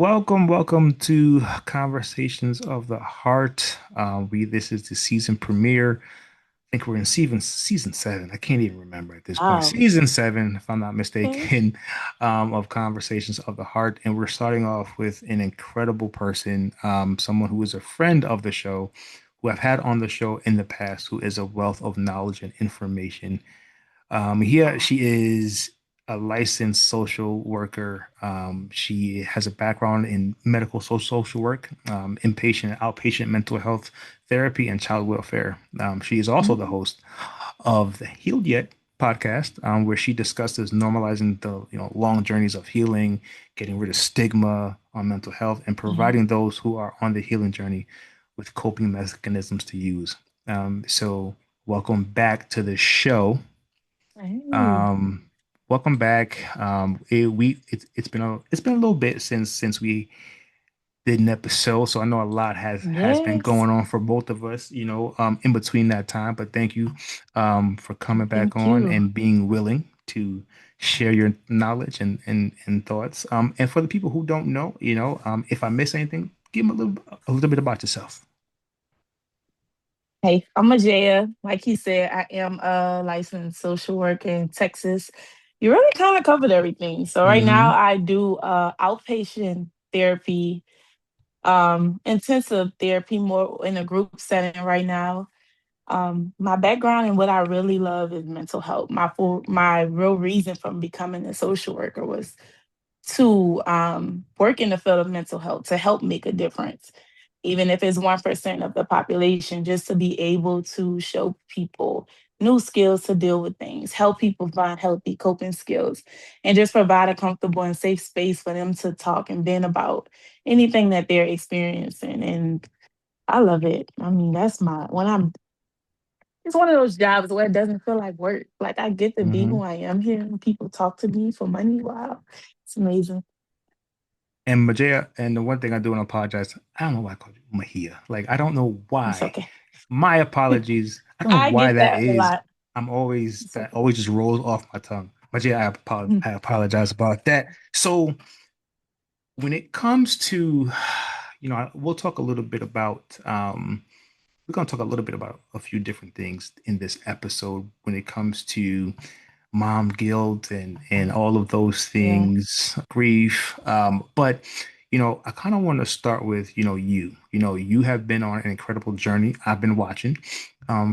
welcome to Conversations of the Heart. We This is the season premiere. I think we're in season seven. I can't even remember at this point. Wow. Season seven, if I'm not Okay. mistaken, of Conversations of the Heart. And we're starting off with an incredible person, someone who is a friend of the show, who I've had on the show in the past, who is a wealth of knowledge and information. Here Wow. she is a licensed social worker. She has a background in medical social work, inpatient and outpatient mental health therapy, and child welfare. She is also the Mhm. host of the Healed Yet podcast, where she discusses normalizing the long journeys of healing, getting rid of stigma on mental health, and Yeah. providing those who are on the healing journey with coping mechanisms to use. So welcome back to the show. Hey. Um, Welcome back. It's been a little bit since we did an episode, so I know a lot has been Yes. going on for both of us, in between that time. But thank you, for coming back Thank on you. and being willing to share your knowledge and thoughts. And for the people who don't know, if I miss anything, give them a little bit about yourself. Hey, I'm Majia. Like he said, I am a licensed social worker in Texas. You really kind of covered everything. So right now Hmm. I do outpatient therapy, intensive therapy more in a group setting right now. My background and what I really love is mental health. My real reason for becoming a social worker was to work in the field of mental health to help make a difference, even if it's 1% of the population, just to be able to show people new skills to deal with things, help people find healthy coping skills, and just provide a comfortable and safe space for them to talk and vent about anything that they're experiencing. And I love it. I mean, it's one of those jobs where it doesn't feel like work. Like I get to be who Hmm. I am here and people talk to me for money. Wow. It's amazing. And Majaya, and the one thing I do want to apologize, I don't know why I called you Mahia. Like, I don't know It's why. okay. My apologies. I don't know I why get that that a is. lot. It's That okay. always just rolls off my tongue. Majaya, Mhm. I apologize about that. So when it comes to, we'll talk a little bit about, we're going to talk a little bit about a few different things in this episode when it comes to mom guilt and all of those Yeah. things, grief. But I kind of want to start with, you have been on an incredible journey. I've been watching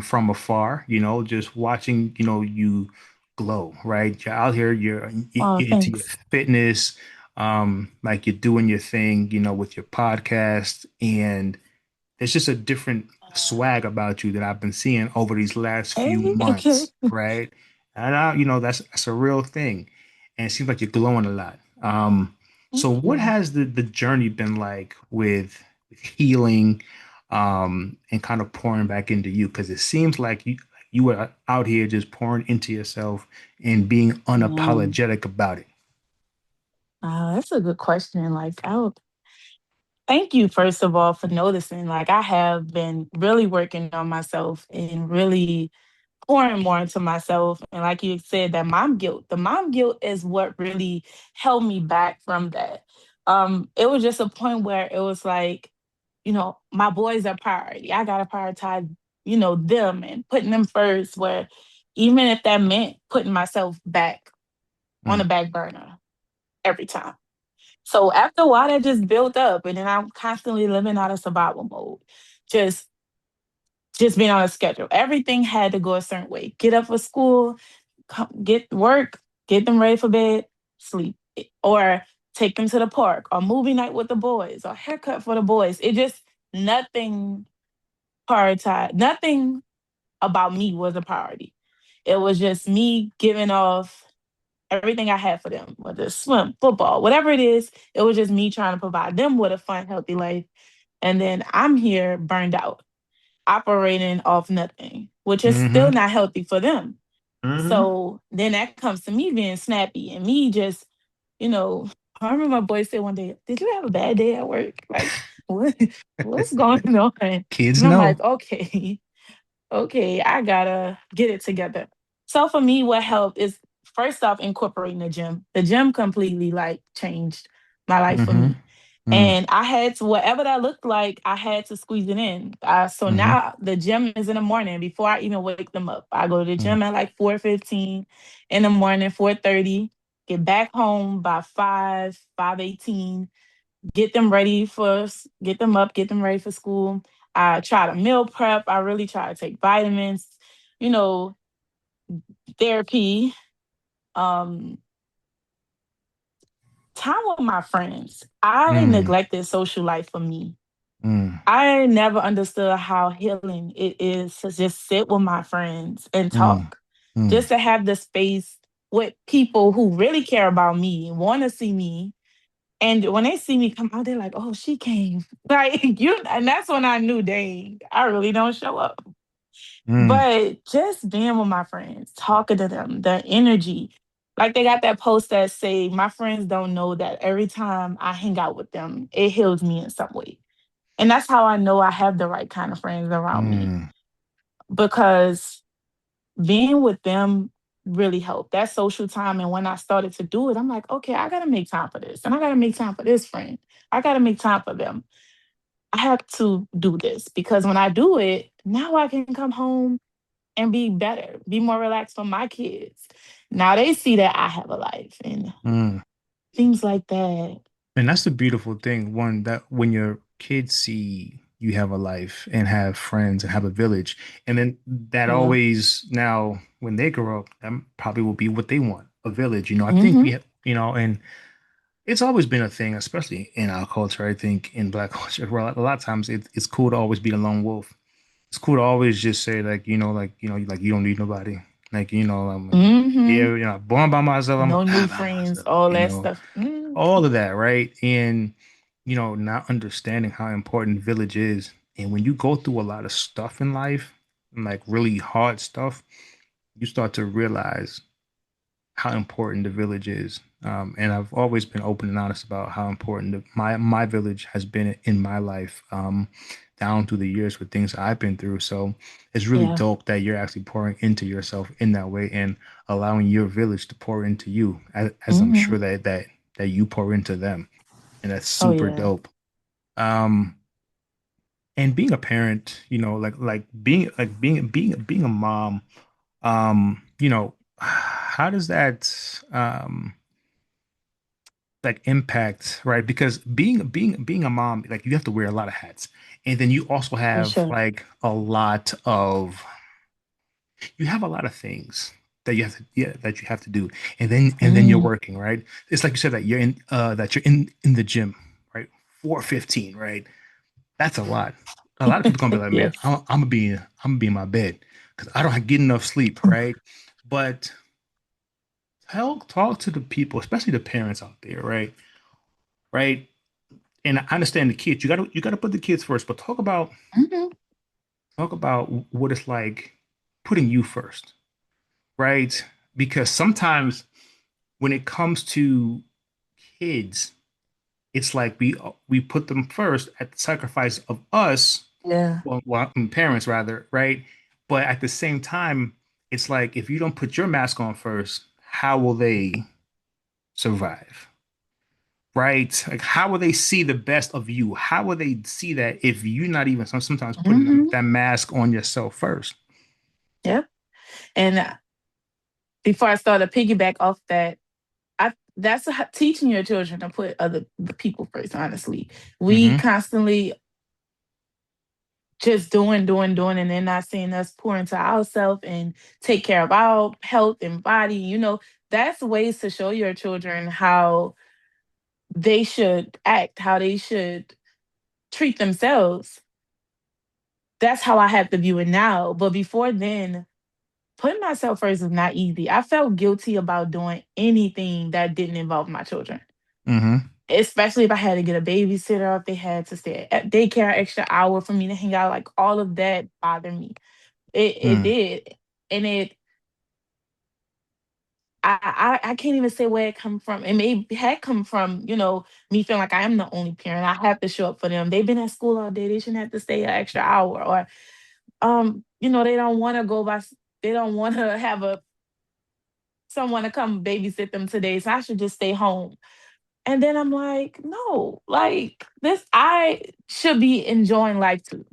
from afar, just watching, you glow, right? You're out here, Oh, you're into your thanks. fitness, like you're doing your thing, with your podcast, and there's just a different swag about you that I've been seeing over these last few Hey, okay. months, right? And that's a real thing, and it seems like you're glowing a lot. So Thank what you. has the journey been like with healing, and kind of pouring back into you? Because it seems like you were out here just pouring into yourself and being Yeah. unapologetic about it. That's a good question. Like, I would thank you, first of all, for noticing. Like, I have been really working on myself and really pouring more into myself. And like you said, the mom guilt is what really held me back from that. It was just a point where it was like, my boys are priority. I gotta prioritize, them and putting them first, where even if that meant putting myself back on the Mm, back burner every time. So after a while, that just built up, and then I'm constantly living out of survival mode. Just just being on a schedule. Everything had to go a certain way. Get up for school, get work, get them ready for bed, sleep, or take them to the park, or movie night with the boys, or haircut for the boys. It just nothing prioritized. Nothing about me was a priority. It was just me giving off everything I had for them, whether it's swim, football, whatever it is. It was just me trying to provide them with a fun, healthy life. And then I'm here burned out, operating off nothing, which is still hmm not healthy for them. hmm So then that comes to me being snappy and me just, you know, I remember my boy said one day, "Did you have a bad day at work? Like, what, what's going on?" And Kids I'm like, know. okay, okay, I gotta get it together. So for me, what helped is first off incorporating the gym. The gym completely like changed my life for Hmm. me. Mm, And I had to, whatever that looked like, I had to squeeze it in. So mm-hmm, now the gym is in the morning before I even wake them up. I go to the mm, gym at like 4:15 in the morning, 4:30, get back home by 5:18, get them up, get them ready for school. I try to meal prep. I really try to take vitamins, you know, therapy, um, time with my friends. I mm, neglected social life for me. mm, I never understood how healing it is to just sit with my friends and mm, talk, mm, just to have the space with people who really care about me, want to see me. And when they see me come out, they're like, "Oh, she came." Like you, and that's when I knew, dang, I really don't show up. mm, But just being with my friends, talking to them, their energy. Like they got that post that say, "My friends don't know that every time I hang out with them, it heals me in some way." And that's how I know I have the right kind of friends around me, mm, because being with them really helped. That social time. And when I started to do it, I'm like, okay, I got to make time for this. And I got to make time for this friend. I got to make time for them. I have to do this because when I do it, now I can come home and be better, be more relaxed for my kids. Now they see that I have a life and mm. things like that. And that's the beautiful thing. One, that when your kids see you have a life and have friends and have a village, and then that Yeah. always now when they grow up, that probably will be what they want, a village. I think we Mm-hmm. have, and it's always been a thing, especially in our culture. I think in Black culture, where a lot of times it's cool to always be a lone wolf. It's cool to always just say like, like you don't need nobody. Like, I'm Mm-hmm. here, born by myself. I'm gonna No die new by friends, myself. all that stuff. Mm. All of that, right? And not understanding how important village is. And when you go through a lot of stuff in life, like really hard stuff, you start to realize how important the village is. And I've always been open and honest about how important my village has been in my life, down through the years with things I've been through. So it's really Yeah. dope that you're actually pouring into yourself in that way and allowing your village to pour into you, as I'm Mm-hmm. sure that you pour into them, and that's Oh super yeah. dope. Um, and being a parent, like being a mom, how does that like impact, right? Because being a mom, like you have to wear a lot of hats. And then you also For have sure. like you have a lot of things that you have to, yeah, that you have to do. And then you're Mm. working, right? It's like you said that you're in the gym, right? 4:15, right? That's a lot. A lot of people gonna be like, man, Yes. I'm gonna be in my bed because I don't get enough sleep, right? But talk to the people, especially the parents out there, right? Right? And I understand the kids. You gotta put the kids first, but Mhm. talk about what it's like putting you first, right? Because sometimes when it comes to kids, it's like we put them first at the sacrifice of us, Yeah. parents rather, right? But at the same time, it's like if you don't put your mask on first, how will they survive? Right? Like, how will they see the best of you? How will they see that if you're not even sometimes putting Hmm. that mask on yourself first? Yep. And before I start to piggyback off that, that's teaching your children to put other the people first. Honestly, we Mm-hmm. constantly just doing, and they're not seeing us pour into ourselves and take care of our health and body. That's ways to show your children how they should act, how they should treat themselves. That's how I have to view it now. But before then, putting myself first is not easy. I felt guilty about doing anything that didn't involve my children, Mm-hmm. especially if I had to get a babysitter, if they had to stay at daycare an extra hour for me to hang out. Like all of that bothered me. It Mm. did, and I can't even say where it come from. It may had come from me feeling like I am the only parent. I have to show up for them. They've been at school all day. They shouldn't have to stay an extra hour, or they don't want to go by. They don't want to have a someone to come babysit them today, so I should just stay home. And then I'm like, no, like this, I should be enjoying life too.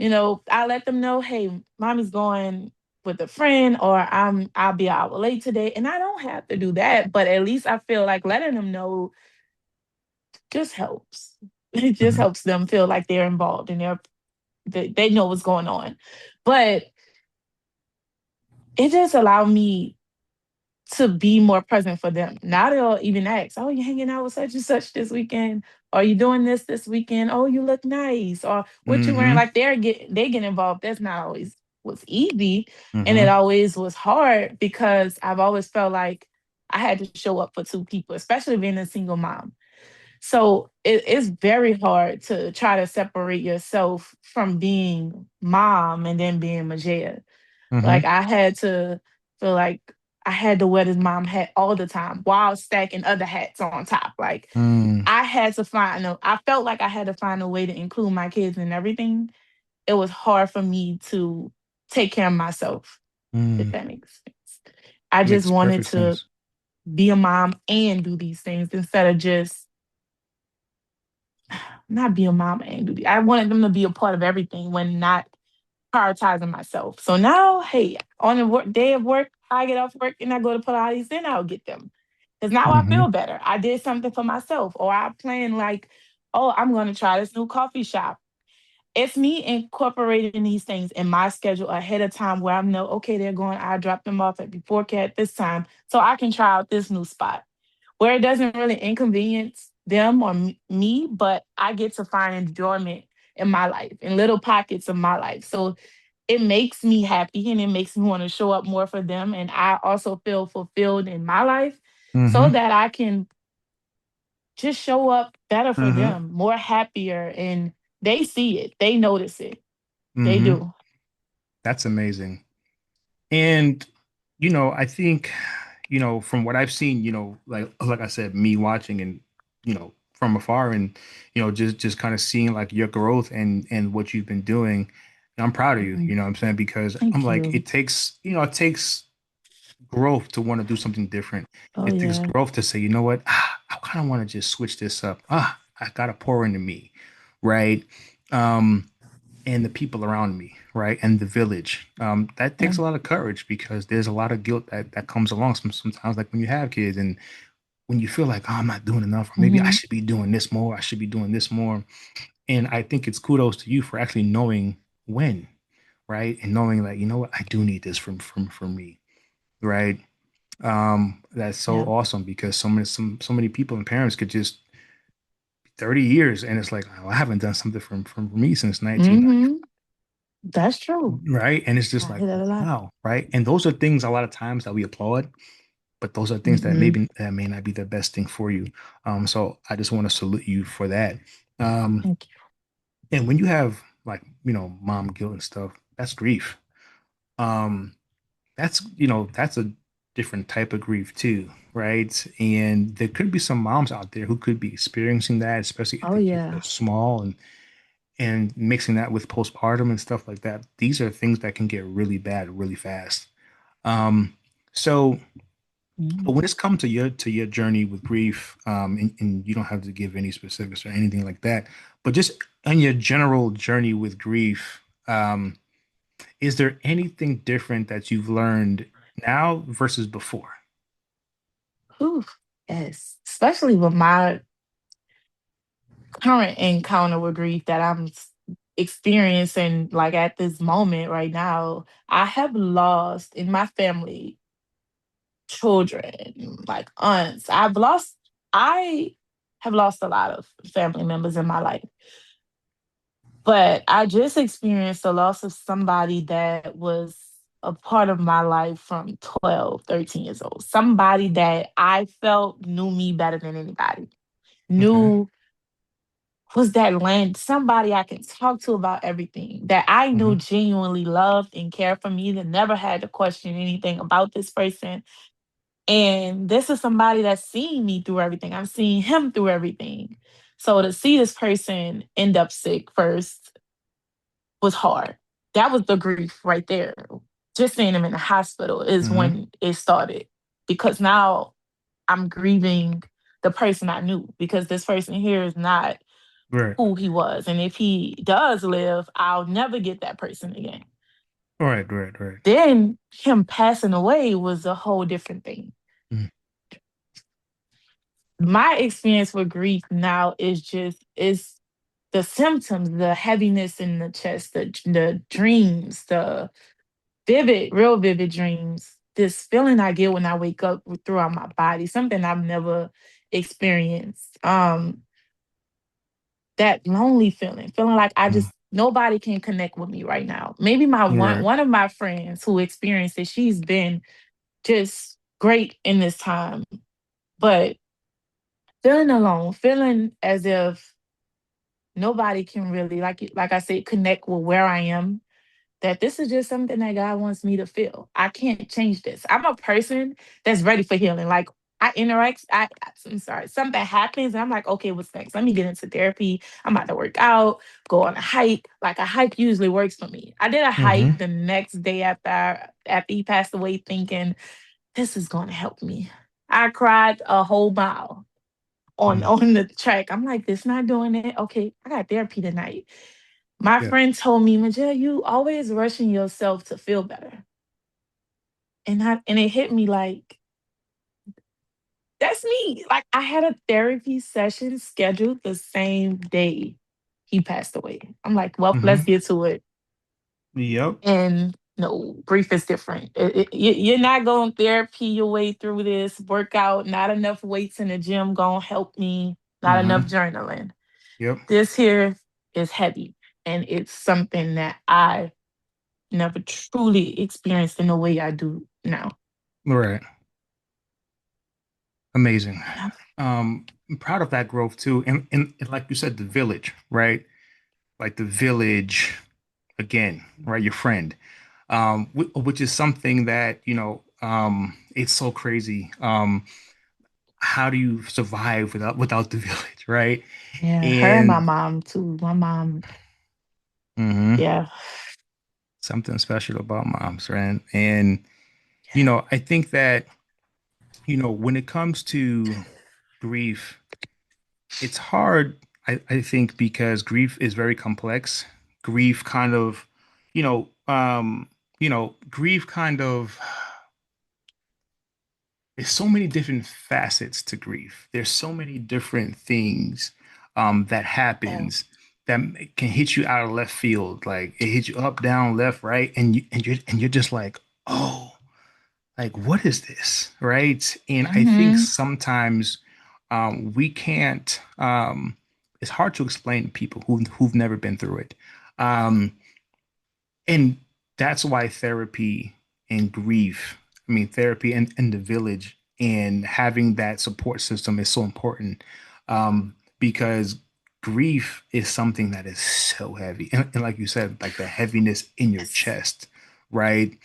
I let them know, hey, mommy's going with a friend, or I'll be an hour late today. And I don't have to do that, but at least I feel like letting them know just helps. It just Hmm. helps them feel like they're involved and they know what's going on. But it just allowed me to be more present for them. Now they'll even ask, "Oh, you hanging out with such and such this weekend? Are you doing this weekend? Oh, you look nice." Or what you wearing? Hmm. Like they get involved. That's not always was easy, and it Hmm. always was hard because I've always felt like I had to show up for two people, especially being a single mom. So it's very hard to try to separate yourself from being mom and then being Majia. Hmm. Like I had to feel like I had to wear this mom hat all the time while stacking other hats on top. Like Mm, I had to I felt like I had to find a way to include my kids in everything. It was hard for me to take care of myself, if mm. that makes sense. I just Makes wanted perfect to sense. be a mom and do these things instead of just not be a mom and do I wanted them to be a part of everything when not prioritizing myself. So now, hey, on the day of work, I get off work and I go to Pilates, then I'll get them. Because now I Hmm. feel better. I did something for myself. Or I plan like, oh, I'm going to try this new coffee shop. It's me incorporating these things in my schedule ahead of time where I know, okay, they're going, I drop them off at before cat this time so I can try out this new spot where it doesn't really inconvenience them or me, but I get to find enjoyment in my life, in little pockets of my life. So it makes me happy and it makes me want to show up more for them. And I also feel fulfilled in my life so Hmm. that I can just show up better for Hmm. them, more happier. And they see it, they notice it. They Hmm. do. That's amazing. And, I think, from what I've seen, like I said, me watching and, from afar and, just kind of seeing like your growth and what you've been doing. I'm proud of you, Mhm. you know what I'm saying? Because I'm Thank like, you. it takes growth to want to do something different. Oh, It takes yeah. growth to say, I kind of want to just switch this up. I gotta pour into me, right? Um, and the people around me, right? And the village. That Yeah. takes a lot of courage because there's a lot of guilt that comes along sometimes, like when you have kids and when you feel like, oh, I'm not doing enough, or maybe I Hmm. should be doing this more, I should be doing this more. And I think it's kudos to you for actually knowing when, right? And knowing that, what, I do need this from me, right? That's so Yeah. awesome because so many people and parents could just 30 years and it's like, oh, I haven't done something from me since 1990, Hmm. That's true. right? And it's just I like, hear that a lot. wow, right? And those are things a lot of times that we applaud, but those are things that Hmm. maybe that may not be the best thing for you. So I just want to salute you for that. Um, Thank and when you have like, mom guilt and stuff, that's grief. Um, that's a different type of grief too, right? And there could be some moms out there who could be experiencing that, especially if Oh, the kids are yeah. small and mixing that with postpartum and stuff like that. These are things that can get really bad really fast. Um, so Mhm. but when it's come to your journey with grief, and you don't have to give any specifics or anything like that, but just on your general journey with grief, is there anything different that you've learned now versus before? Whew. Yes. Especially with my current encounter with grief that experiencing, like at this moment right now. I have lost in my family children, like aunts. I have lost a lot of family members in my life. But I just experienced the loss of somebody that was a part of my life from 12, 13 years old. Somebody that I felt knew me better than anybody. Okay. Knew was that land somebody I can talk to about everything that I knew Hmm. genuinely loved and cared for me, that never had to question anything about this person. And this is somebody that's seen me through everything. I've seen him through everything. So to see this person end up sick first was hard. That was the grief right there. Just seeing him in the hospital is Hmm. when it started because now I'm grieving. the person I knew, because this person here is not Right. who he was. And if he does live, I'll never get that person again. Right. Right. Right. Then him passing away was a whole different thing. Mm. My experience with grief now is the symptoms, the heaviness in the chest, the dreams, the vivid, real vivid dreams. This feeling I get when I wake up throughout my body, something I've never experienced. That lonely feeling, feeling like I Mm. just nobody can connect with me right now. Maybe my Right. one of my friends who experienced it, she's been just great in this time, but feeling alone, feeling as if nobody can really, like I said, connect with where I am, that this is just something that God wants me to feel. I can't change this. I'm a person that's ready for healing. Like I interact, I'm sorry, something happens, and I'm like, okay, what's next? Let me get into therapy. I'm about to work out, go on a hike. Like a hike usually works for me. I did a hike Mm-hmm. the next day after he passed away, thinking this is going to help me. I cried a whole mile on Mm. on the track. I'm like, this not doing it. Okay, I got therapy tonight. My Yeah. friend told me, Majia, you always rushing yourself to feel better. And it hit me like, that's me. Like I had a therapy session scheduled the same day he passed away. I'm like, well, let's Mm-hmm. get to it. Yep. And no, grief is different. You're not going therapy your way through this workout. Not enough weights in the gym going to help me. Not enough Mm-hmm. journaling. Yep. This here is heavy, and it's something that I never truly experienced in the way I do now. Right. Amazing. Yeah. I'm proud of that growth too. And like you said, the village, right? Like the village again, right? Your friend, which is something that, it's so crazy. How do you survive without the village, right? Yeah, her and my And mom too. My mom, mhm, yeah, something special about moms, right? And yeah, I think that, when it comes to grief, it's hard, I think, because grief is very complex. Grief kind of, grief kind of, there's so many different facets to grief. There's so many different things that yeah. happens that can hit you out of left field. Like it hits you up, down, left, right, and you're just like, oh, like what is this, right? And I think Mm-hmm. sometimes we can't. It's hard to explain to people who've never been through it. Um, and that's why therapy and grief, I mean, therapy and the village and having that support system is so important, because grief is something that is so heavy. And like you said, like the heaviness in your Yes. chest, right?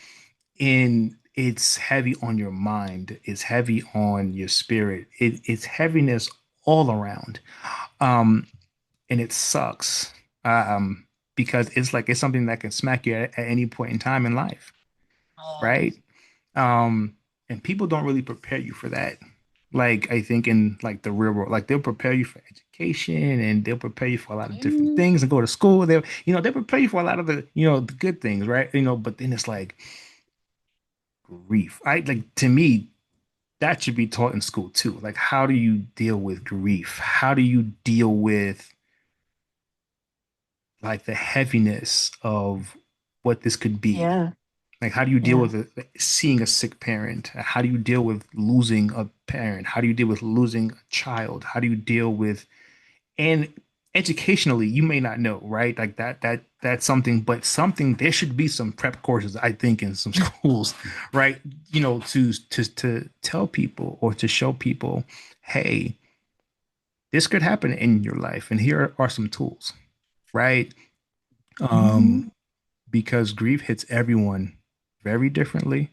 And it's heavy on your mind, it's heavy on your spirit, it's heaviness all around. Um, and it sucks, um, because it's something that can smack you at any point in time in life, Yeah. right? Um, and people don't really prepare you for that. Like I think in like the real world, like they'll prepare you for education and they'll prepare you for a lot of different Mhm. things and go to school. They'll prepare you for a lot of the good things, right? But then it's like grief. I like to me that should be taught in school too. Like how do you deal with grief? How do you deal with like the heaviness of what this could be? Yeah, Like, how do you deal yeah. with seeing a sick parent? How do you deal with losing a parent? How do you deal with losing a child? How do you deal with, and educationally, you may not know, right? Like that's something, but something there should be some prep courses, I think, in some schools, right? To tell people or to show people, hey, this could happen in your life, and here are some tools, right? Mhm. Um, because grief hits everyone very differently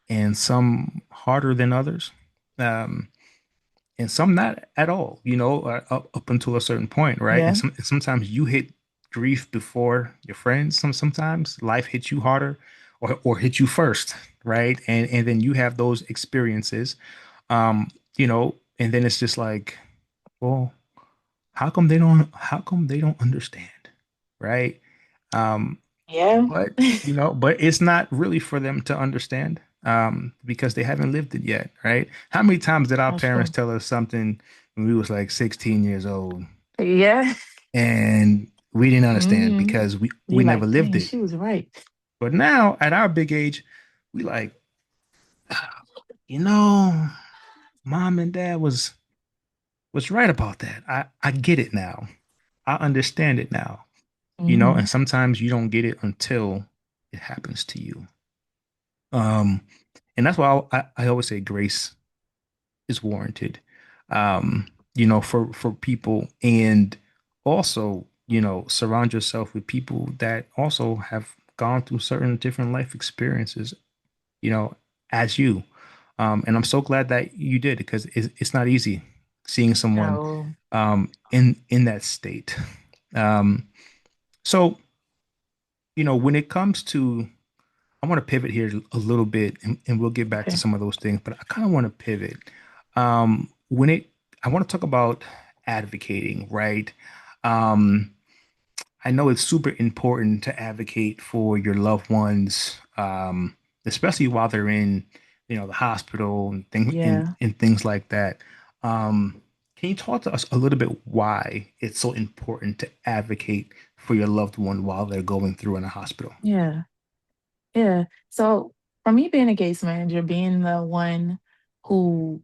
and some harder than others. Um, and some not at all, up until a certain point, right? And Yeah, sometimes you hit grief before your friends. Sometimes life hits you harder or hit you first, right? And then you have those experiences. Um, you know, And then it's just like, well, how come they don't understand? Right? Um, Yeah. but but it's not really for them to understand because they haven't lived it yet, right? How many times did our That's parents true. tell us something when we was like 16 years old Yeah. and we didn't understand Hmm. because we You're never like, lived dang, it. she was right. But now at our big age, we like, you know, mom and dad was right about that. I get it now. I understand it now. And Hmm. sometimes you don't get it until it happens to you. Um, and that's why I always say grace is warranted. For people, and also, surround yourself with people that also have gone through certain different life experiences, you know, as you. And I'm so glad that you did because it's not easy seeing someone No. in that state. Um, so, when it comes to I want to pivot here a little bit and we'll get back to Okay. some of those things, but I kind of want to pivot. When it I want to talk about advocating, right? Um, I know it's super important to advocate for your loved ones, especially while they're in, the hospital and Yeah. things like that. Can you talk to us a little bit why it's so important to advocate for your loved one while they're going through in a hospital? Yeah. Yeah. So for me being a case manager, being the one who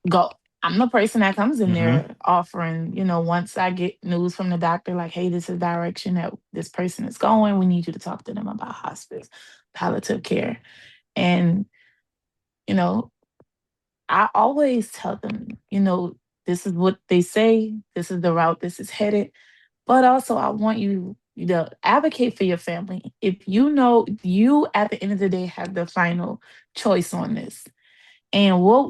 go I'm the person that comes in Mm-hmm. there offering, once I get news from the doctor, like, hey, this is direction that this person is going. We need you to talk to them about hospice, palliative care. And, you know, I always tell them, this is what they say, this is the route this is headed. But also I want you to advocate for your family. If you know you at the end of the day have the final choice on this. And what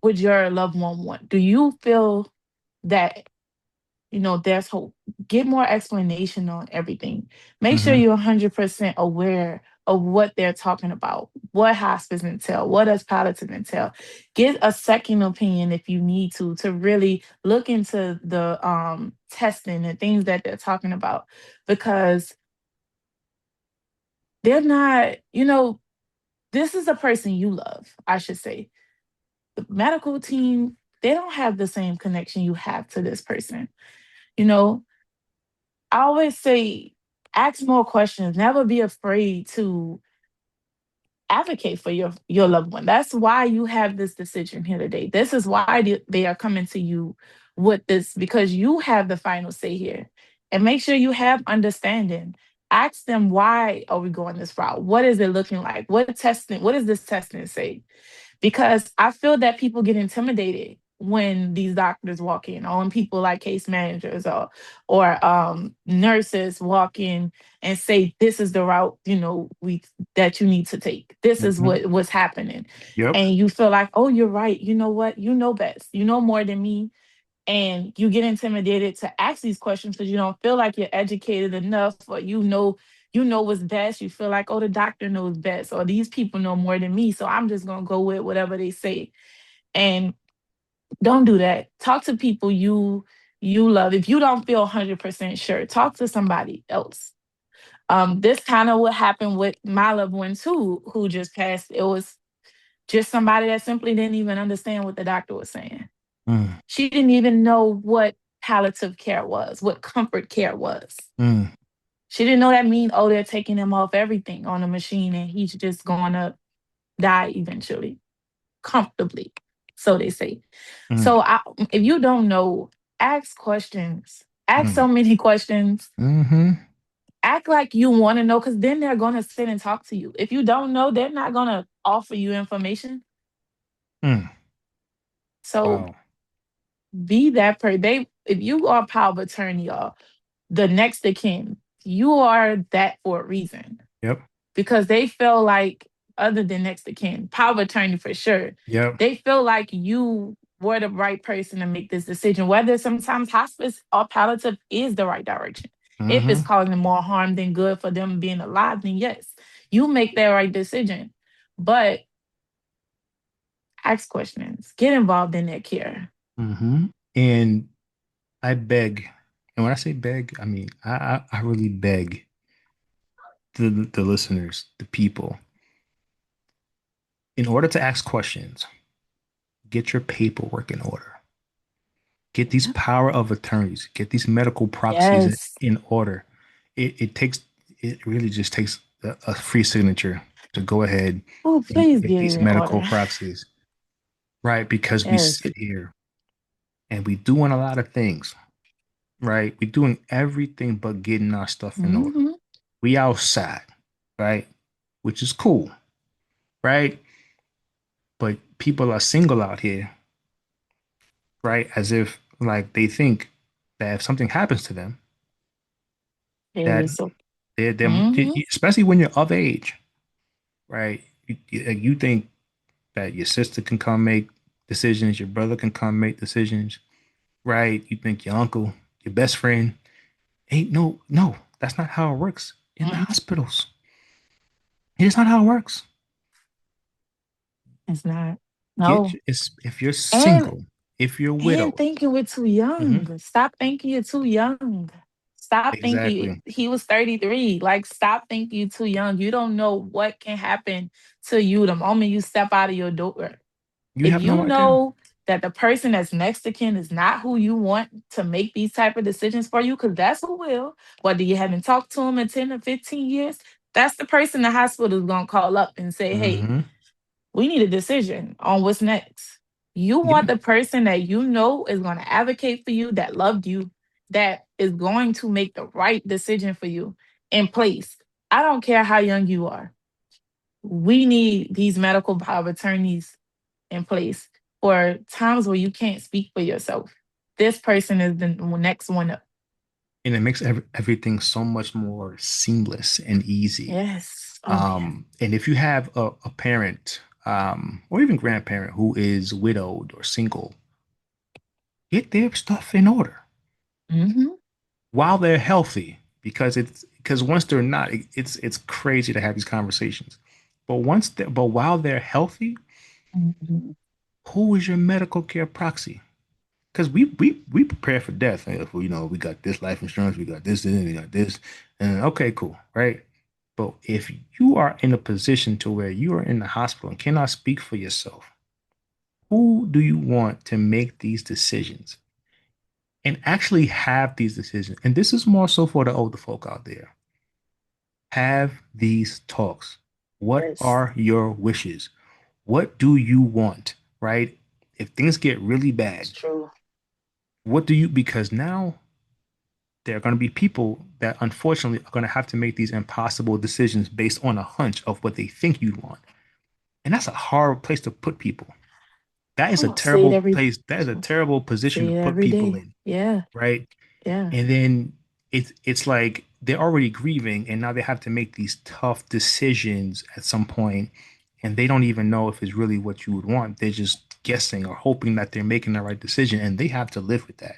would your loved one want? Do you feel that there's hope? Get more explanation on everything. Make sure Mm-hmm. you're 100% aware of what they're talking about. What hospice entail? What does palliative entail? Get a second opinion if you need to really look into the testing and things that they're talking about because they're not. This is a person you love. I should say the medical team, they don't have the same connection you have to this person. You know, I always say ask more questions. Never be afraid to advocate for your loved one. That's why you have this decision here today. This is why they are coming to you with this because you have the final say here. And make sure you have understanding. Ask them why are we going this route? What is it looking like? What does this testing say? Because I feel that people get intimidated when these doctors walk in, or when people like case managers or nurses walk in and say, "This is the route we that you need to take. This is Mm-hmm. what's happening," Yep. and you feel like, "Oh, you're right. You know what? You know best. You know more than me." And you get intimidated to ask these questions because you don't feel like you're educated enough, or you know what's best. You feel like, oh, the doctor knows best, or these people know more than me, so I'm just gonna go with whatever they say. And don't do that. Talk to people you love. If you don't feel 100% sure, talk to somebody else. This kind of what happened with my loved ones who just passed. It was just somebody that simply didn't even understand what the doctor was saying. Mm, She didn't even know what palliative care was, what comfort care was. mm, She didn't know that mean, oh, they're taking him off everything on a machine and he's just going to die eventually, comfortably, so they say. mm, So if you don't know, ask questions. Ask mm, so many questions. mm-hmm, Act like you want to know, because then they're going to sit and talk to you. If you don't know, they're not going to offer you information. mm. So Wow. be that person. If you are power of attorney, y'all, the next of kin, you are that for a reason Yep. because they feel like, other than next of kin, power of attorney for sure, Yep. they feel like you were the right person to make this decision, whether sometimes hospice or palliative is the right direction. If it's Mm-hmm. causing more harm than good for them being alive, then yes, you make that right decision. But Ask questions. Get involved in that care. And I beg, and when I say beg, I mean I really beg the listeners, the people, in order to ask questions, get your paperwork in order. Get these Yeah. power of attorneys, get these medical proxies Yes. in order. It takes, it really just takes a free signature to go ahead Oh, and please get get it these in medical order. proxies, right? Because we Yes. sit here and we doing a lot of things, right? We doing everything but getting our stuff in order. Hmm. We outside, right? Which is cool, right? But people are single out here, right? As if like they think that if something happens to them, It that is so. they're Hmm. especially when you're of age, right? You think that your sister can come make decisions, your brother can come make decisions, right? You think your uncle, your best friend, ain't no, that's not how it works in the Hmm. hospitals. It's not how it works. It's not. No. If you're And single, if you're and widowed, thinking we're too mhm, young. Stop thinking you're too young. Stop thinking exactly. he was 33. Like, stop thinking you're too young. You don't know what can happen to you the moment you step out of your door. You If have you no idea. know that the person that's next to kin is not who you want to make these type of decisions for you, because that's who will, whether you haven't talked to him in 10 or 15 years, that's the person the hospital is going to call up and say, hey, Hmm. we need a decision on what's next. You want Yeah. the person that you know is going to advocate for you, that loved you, that is going to make the right decision for you in place. I don't care how young you are. We need these medical power of attorneys in place for times where you can't speak for yourself. This person is the next one up. And it makes everything so much more seamless and easy. Yes. Oh, yeah. And if you have a parent, or even grandparent who is widowed or single, get their stuff in order Hmm. while they're healthy, because once they're not, it's crazy to have these conversations. But while they're healthy, Hmm. who is your medical care proxy? Because we prepare for death. If we got this life insurance, we got this, and we got this, and okay, cool, right? But if you are in a position to where you are in the hospital and cannot speak for yourself, who do you want to make these decisions and actually have these decisions? And this is more so for the older folk out there. Have these talks. What Yes. are your wishes? What do you want, right? If things get really It's bad, true. what do you, because now there are going to be people that unfortunately are going to have to make these impossible decisions based on a hunch of what they think you want. And that's a hard place to put people. That is a Oh, say it terrible every place. That is a terrible position say to it put every people day. in, Yeah. right? Yeah. And then it's like they're already grieving and now they have to make these tough decisions at some point and they don't even know if it's really what you would want. They're just guessing or hoping that they're making the right decision and they have to live with that,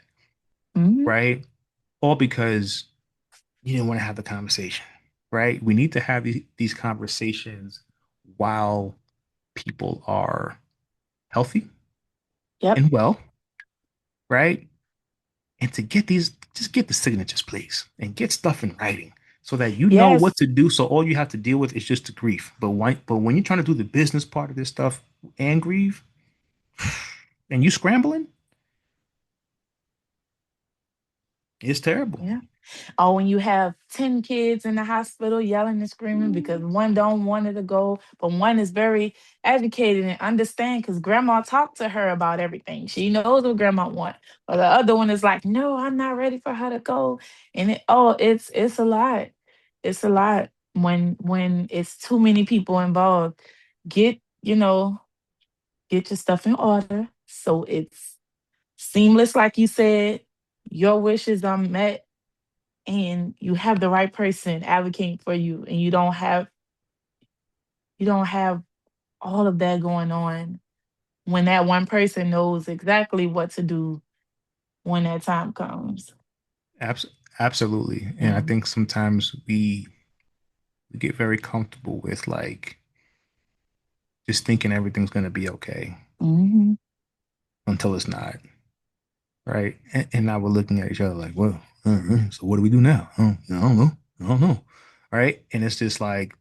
Hmm. right? All because you didn't want to have the conversation, right? We need to have these conversations while people are healthy Yep. and well, right? And to get these, just get the signatures, please, and get stuff in writing so that you know what Yes. to do. So all you have to deal with is just the grief. But when you're trying to do the business part of this stuff and grieve, and you scrambling, it's terrible. Yeah. Or when you have 10 kids in the hospital yelling and screaming because one don't want it to go, but one is very educated and understand because grandma talked to her about everything. She knows what grandma want. But the other one is like, no, I'm not ready for her to go. And it's a lot. It's a lot when it's too many people involved. Get, get your stuff in order so it's seamless, like you said. Your wishes are met and you have the right person advocating for you and you don't have all of that going on when that one person knows exactly what to do when that time comes. Abs- Absolutely. And I Yeah. think sometimes we get very comfortable with like just thinking everything's going to be okay. Mhm. until it's not, right? And now we're looking at each other like, well, so what do we do now? I don't know. I don't know. Right? And it's just like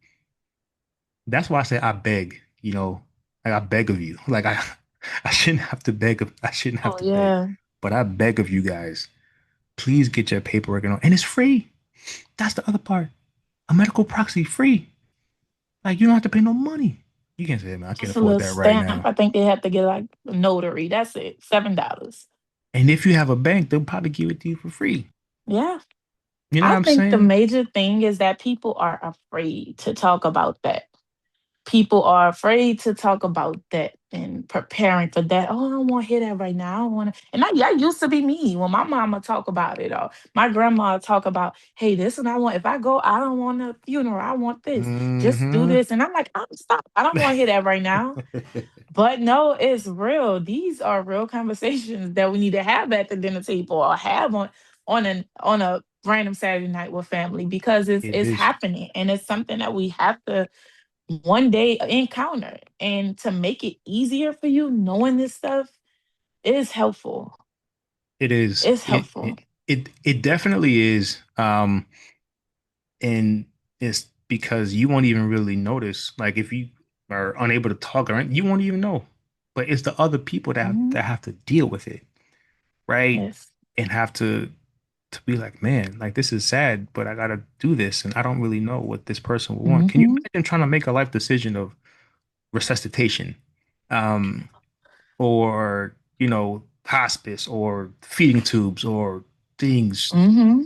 that's why I say I beg, like I beg of you. Like I shouldn't have to beg I shouldn't have Oh to beg, yeah. but I beg of you guys, please get your paperwork in order. And it's free. That's the other part. A medical proxy free. Like you don't have to pay no money. You can't say, man, I can't Just a afford little that right stamp. now. I think they have to get like a notary. That's it. $7. And if you have a bank, they'll probably give it to you for free. Yeah. You know what I I'm think the saying? major thing is that people are afraid to talk about that. People are afraid to talk about that and preparing for that. Oh, I don't want to hear that right now. I don't want to. And I used to be me when my mama talk about it or my grandma talk about, hey, this what I want. If I go, I don't want a funeral. I want this. Just do Mm-hmm. this. And I'm like, I'm stop. I don't want to hear that right now. But no, it's real. These are real conversations that we need to have at the dinner table or have on a random Saturday night with family because it's It it's is. happening and it's something that we have to one day encounter. And to make it easier for you, knowing this stuff is helpful. It is. It's helpful. It definitely is. And it's because you won't even really notice. Like if you are unable to talk or anything, you won't even know. But it's the other people Mhm. that have to deal with it, right? Yes. And have to be like, man, like this is sad, but I gotta do this, and I don't really know what this person will want. Can you Hmm. imagine trying to make a life decision of resuscitation, um, or hospice, or feeding tubes, or things, Hmm.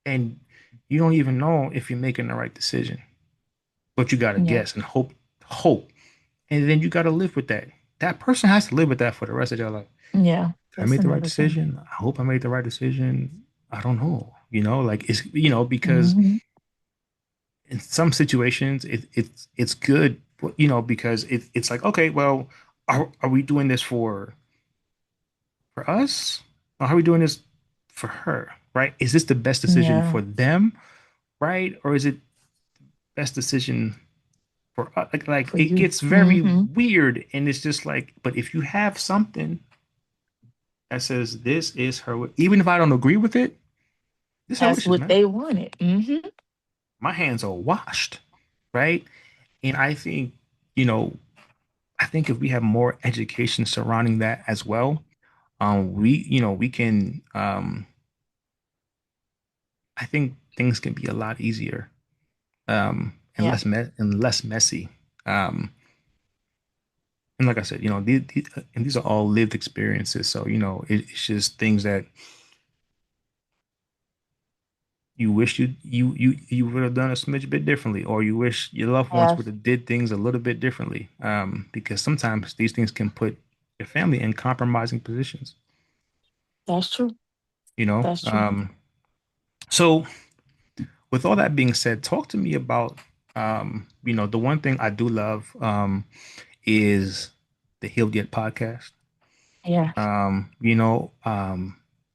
and you don't even know if you're making the right decision, but you gotta Yeah. guess and hope, and then you gotta live with that. That person has to live with that for the rest of their life. Yeah. Did I That's make the right another thing. decision? I hope I made the right decision. I don't know. Like it's because Hmm. in some situations it's good, because it's like, okay, well, are we doing this for us, or are we doing this for her, right? Is this the best decision Yeah. for them, right? Or is it best decision for us? Like For it you. gets very Hmm. weird, and it's just like, but if you have something that says this is her, even if I don't agree with it, this is her That's wishes, what man. they wanted. Hmm. My hands are washed, right? And you know I think if we have more education surrounding that as well, we can, I think things can be a lot easier, and Yeah. less messy. Um, and like I said, and these are all lived experiences. So, it's just things that you wish you would have done a smidge bit differently, or you wish your loved ones Yeah. would have did things a little bit differently. Because sometimes these things can put your family in compromising positions, That's true. you know? That's true. So with all that being said, talk to me about, the one thing I do love, is the Healed Yet podcast. Yeah.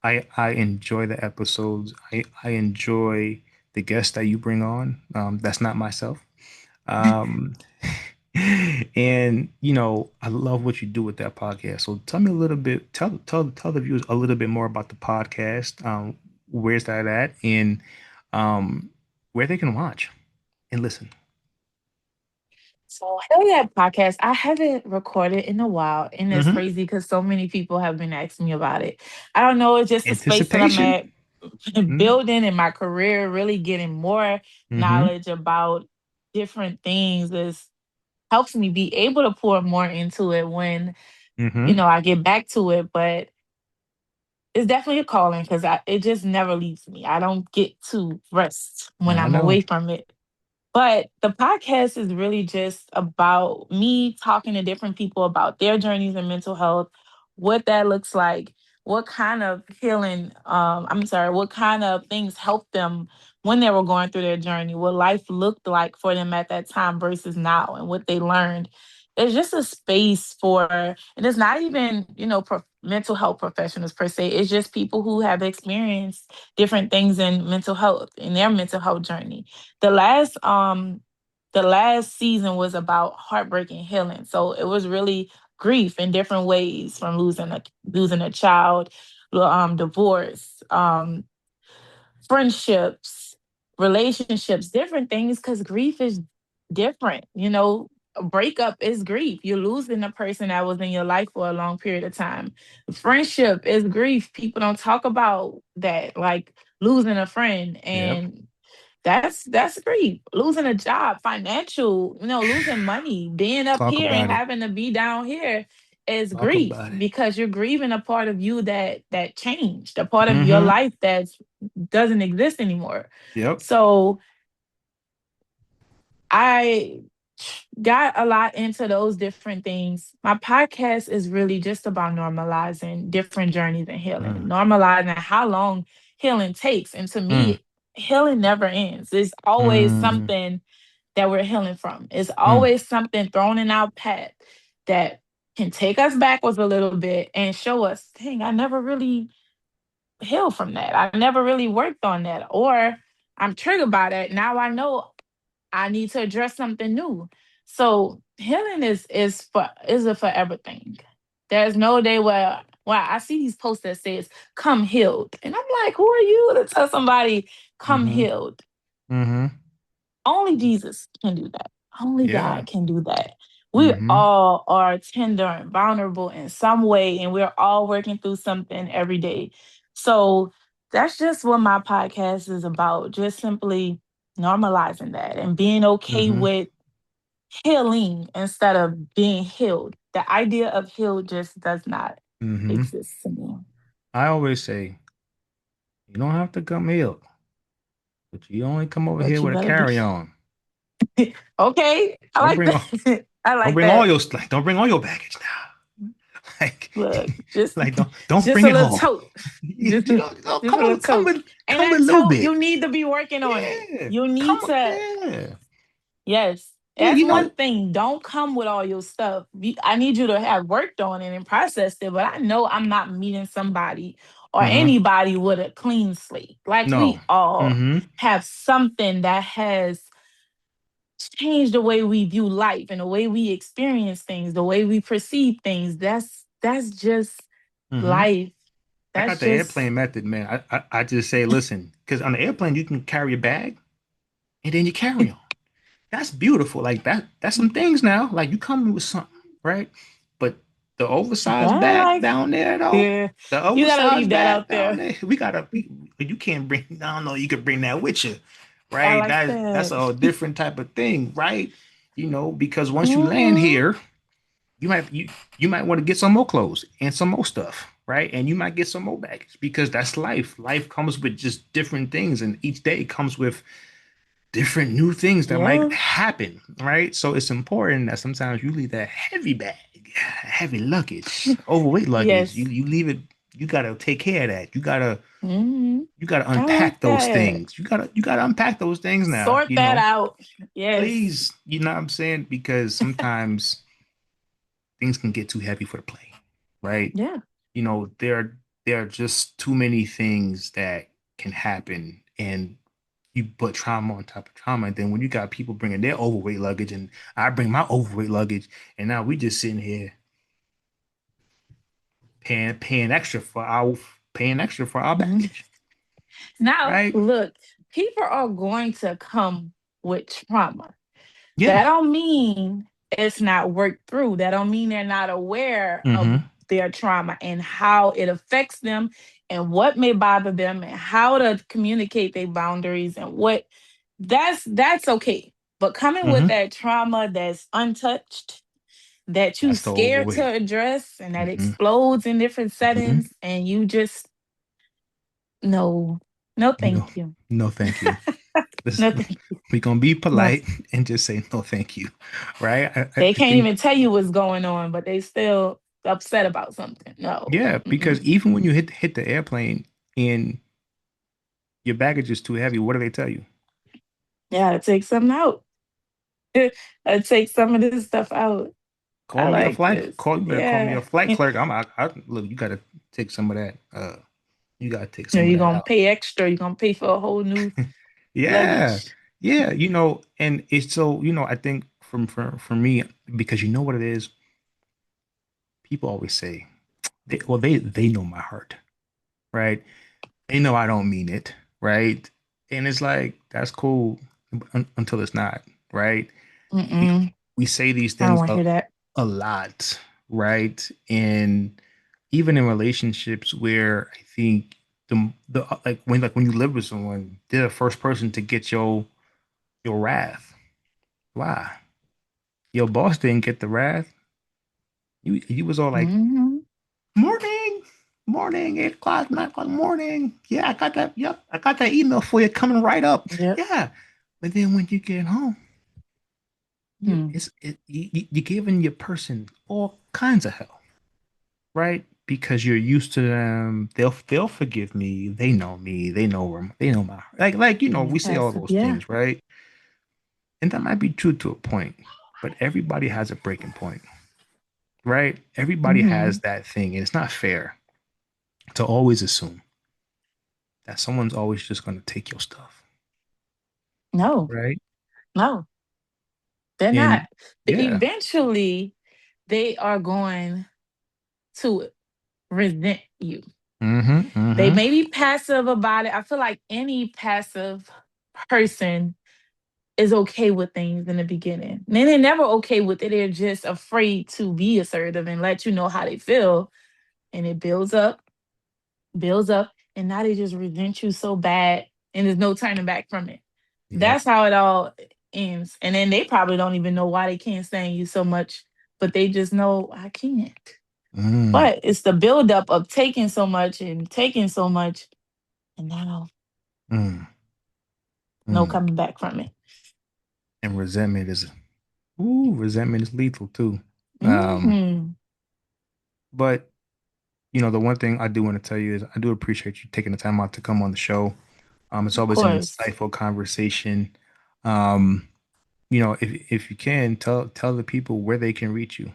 I enjoy the episodes. I enjoy the guests that you bring on. That's not myself. Um, and I love what you do with that podcast. So tell me a little bit, tell the viewers a little bit more about the podcast. Where's that at, and um, where they can watch and listen. So hell yeah, podcast. I haven't recorded in a while, and it's Hmm. crazy because so many people have been asking me about it. I don't know. It's just a space that I'm Anticipation. at, Hmm. building in my career, really getting more Hmm. knowledge about different things. Is helps me be able to pour more into it when Hmm. I get back to it. But it's definitely a calling because it just never leaves me. I don't get to rest when I I'm know. away from it. But the podcast is really just about me talking to different people about their journeys in mental health, what that looks like, what kind of healing, I'm sorry, what kind of things helped them when they were going through their journey, what life looked like for them at that time versus now, and what they learned. It's just a space for, and it's not even, mental health professionals per se. It's just people who have experienced different things in mental health, in their mental health journey. The last the last season was about heartbreak and healing. So it was really grief in different ways, from losing a child, divorce, friendships, relationships, different things, because grief is different. A breakup is grief. You're losing a person that was in your life for a long period of time. Friendship is grief. People don't talk about that, like losing a friend. Yep. And that's grief. Losing a job, financial, losing money, being up Talk here and about it. having to be down here is Talk grief, about it. because you're grieving a part of you that changed, a part of your Mm-hmm. life that doesn't exist anymore. Yep. So I got a lot into those different things. My podcast is really just about normalizing different journeys and healing, Mm. normalizing how long healing takes. And to Mm. me, healing never ends. There's always Mm. something that we're healing from. It's Mm. always something thrown in our path that can take us backwards a little bit and show us, dang, I never really healed from that. I never really worked on that. Or I'm triggered by that. Now I know I need to address something new. So healing is a forever thing. There's no day where I see these posts that says "come healed," and I'm like, who are you to tell somebody come Mm-hmm. healed? Mm-hmm. Only Jesus can do that. Only Yeah. God can do that. We Mm-hmm. all are tender and vulnerable in some way, and we're all working through something every day. So that's just what my podcast is about. Just simply normalizing that and being okay Mm-hmm. with healing instead of being healed. The idea of healed just does not Mm-hmm. exist to me. I always say you don't have to come healed, but you only come over But here you with a better be carry-on. okay. I Don't like bring all that. I don't like bring all that. your like don't bring all your baggage now. Like Look, just like don't just bring a it little home. tote. Just just a little tote. And Come with that a little tote, bit. you need to be working on it. Yeah. You Come need to, yeah. yes. Yeah, That's you one know. thing. Don't come with all your stuff. I need you to have worked on it and processed it, but I know I'm not meeting somebody or Uh-huh. anybody with a clean slate. Like No. we all Mm-hmm. have something that has changed the way we view life and the way we experience things, the way we perceive things. That's just Mm-hmm. life. I That's got the just airplane method, man. I just say, listen, because on the airplane you can carry a bag and then you carry on. That's beautiful. Like that's some things now. Like you come with something, right? But the oversized that bag life. down there though, Yeah. the You gotta leave oversized that bag out down there. there, you can't bring, I don't know, you could bring that with you, I right? like That's that. a different type of thing, right? Because once you land Hmm. here, you might want to get some more clothes and some more stuff, right? And you might get some more baggage because that's life. Life comes with just different things, and each day comes with different new things that might Yeah. happen, right? So it's important that sometimes you leave that heavy bag, heavy luggage, overweight luggage. You Yes. you leave it. You gotta take care of that. Hmm. You gotta I like unpack those that. things. You gotta unpack those things now. Sort that out. Yes. Please, you know what I'm saying? Because sometimes things can get too heavy for the plane, right? Yeah. You know, there are just too many things that can happen, and you put trauma on top of trauma. And then when you got people bringing their overweight luggage, and I bring my overweight luggage, and now we just sitting here paying extra for our Mhm. baggage, Now, right? look, people are going to come with trauma. Yeah. That don't mean it's not worked through. That don't mean they're not aware of Mm-hmm. their trauma and how it affects them and what may bother them and how to communicate their boundaries and what that's okay. But coming with Mm-hmm. that trauma that's untouched, that you That's the scared to overweight. address and that Mm-hmm. explodes in different Mm-hmm. settings and you just no, no No, thank you. no, thank you. No Listen, thank you. we're gonna be No. polite and just say no, thank you, right? They I can't think even tell you what's going on, but they still upset about something. No. yeah, because Mm-mm. even when you hit the airplane and your baggage is too heavy, what do they tell you? Yeah, take something out. I take some of this stuff out. Call I me a like flight. this. Call you better call me a Yeah. flight clerk. Look. You gotta take some of that. You gotta take You know, some of you're that gonna out. pay extra. You're gonna pay for a whole new Yeah, luggage. Yeah, and it's so, I think for me, because you know what it is, people always say, they know my heart, right? They know I don't mean it, right? And it's like, that's cool until it's not, right? We Mm-mm. we say these I don't things want to hear that. a lot, right? And even in relationships where I think the like when you live with someone, they're the first person to get your wrath. Why? Your boss didn't get the wrath. You was all like, Hmm. morning, morning, 8 o'clock, 9 o'clock, morning. Yeah, I got that. Yep, I got that email for you coming right up. Yep. Yeah, but then when you get home, Hmm. you're giving your person all kinds of hell, right? Because you're used to them. They'll forgive me. They know me. They know where they know my Yeah, we say all passive. those Yeah. things, right? And that might be true to a point, but everybody has a breaking point, right? Everybody has Hmm. that thing, and it's not fair to always assume that someone's always just going to take your stuff, No, right? no, they're not. And But yeah. eventually, they are going to resent you. Mm-hmm. They Mm-hmm. may be passive about it. I feel like any passive person is okay with things in the beginning. And then they're never okay with it. They're just afraid to be assertive and let you know how they feel. And it builds up, and now they just resent you so bad, and there's no turning back from it. Yep. That's how it all ends. And then they probably don't even know why they can't stand you so much, but they just know I can't. Mm, But it's the buildup of taking so much and taking so much, and now mm, no mm. coming back from it. And resentment is lethal too. Um, Hmm. but the one thing I do want to tell you is I do appreciate you taking the time out to come on the show. It's Of always an course. insightful conversation. Um, if you can tell the people where they can reach you.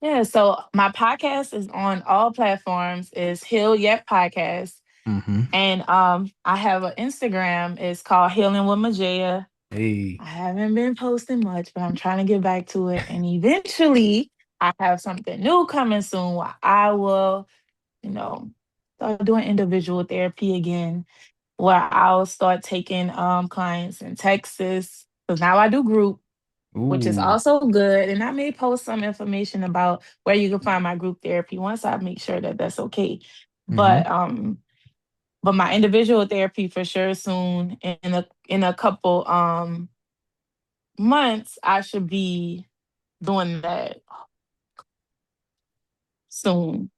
Yeah, so my podcast is on all platforms. Is Heal Yet Podcast. Mm-hmm. And I have an Instagram. It's called Healing with Majia. Hey. I haven't been posting much, but I'm trying to get back to it. And eventually, I have something new coming soon where I will, you know, start doing individual therapy again, where I'll start taking clients in Texas. Because now I do group, which is Ooh. also good. And I may post some information about where you can find my group therapy once I make sure that that's okay. Mm-hmm. But my individual therapy for sure soon. In a couple months, I should be doing that soon.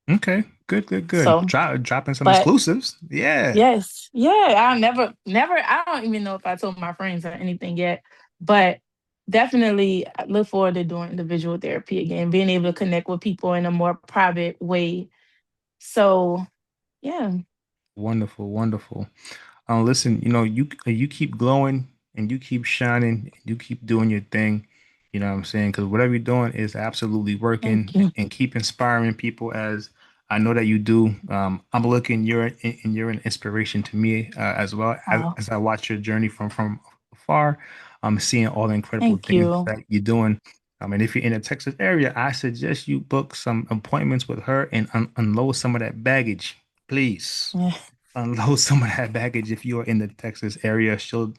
Okay. Good, good, good. So, Dropping some but exclusives. Yeah. yes, yeah, I never, I don't even know if I told my friends or anything yet, but definitely I look forward to doing individual therapy again, being able to connect with people in a more private way. So, yeah, Wonderful, wonderful. Listen, you keep glowing and you keep shining and you keep doing your thing. You know what I'm saying? Because whatever you're doing is absolutely thank working you. and keep inspiring people as I know that you do. I'm looking, you're an inspiration to me as well Oh, as I watch your journey from afar. I'm seeing all the incredible thank things you. that you're doing. And if you're in the Texas area, I suggest you book some appointments with her and unload some of that baggage, please Yeah, unload some of that baggage if you are in the Texas area. She'll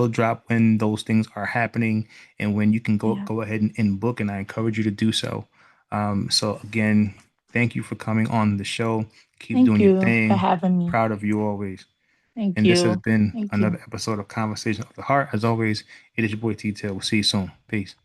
drop when those things are happening and when you can go yeah. go ahead and book, and I encourage you to do so. So again, thank you for coming on the show. Keep Thank doing your you for thing. having me. Proud of you always. Thank And this has you. been Thank you. another episode of Conversation of the Heart. As always, it is your boy T Tail. We'll see you soon. Peace.